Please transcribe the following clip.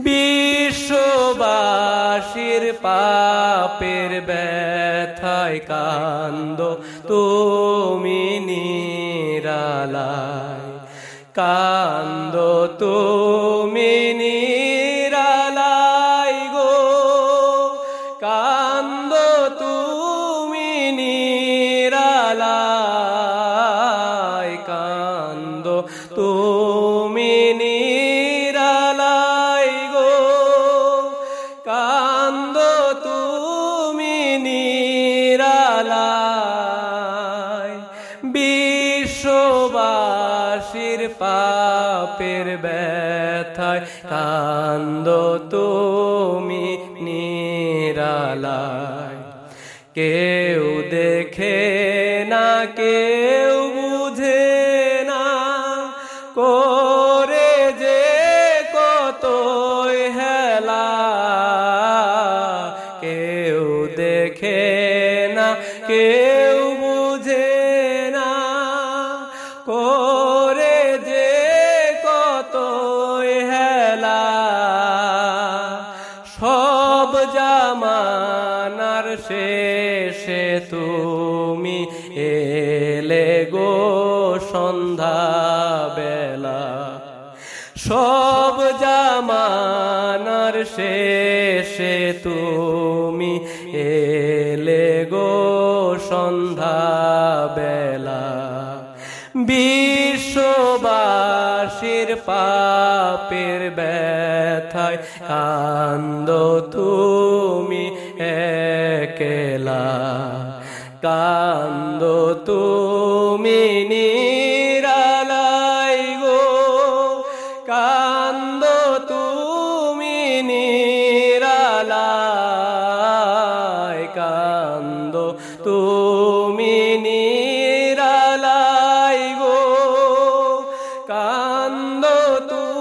বিশ্ববাসীর পাপের ব্যথায় কান্দো তুমি নিরালায়, কান্দো তুমি নিরালায় গো, কান্দো তুমি নিরালায়, কান্দো তুমি নিরালায় গো, কান্দো তুমি নিরালায়। বিশ্ববাসীর পাপের ব্যথায় কান্দো তুমি নিরালায়। কেউ দেখে না, কেউ বুঝে না, করে যে কতই হেলা। কেউ দেখে না, কেউ বুঝে না, করে যে কতই হেলা। সব জামানার শেষে তুমি এলে গো সন্ধ্যা বেলা। সব জামানার শেষে তুমি এলে গো সন্ধ্যা বেলা। বিশ্ববাসীর পাপের ব্যথায় কান্দো তুমি একলা, কান্দো তুমি নিরালায় গো, কান্দো তুমি নিরালায়, কান্দো তুমি নিরালায় গো, কান্দো তুমি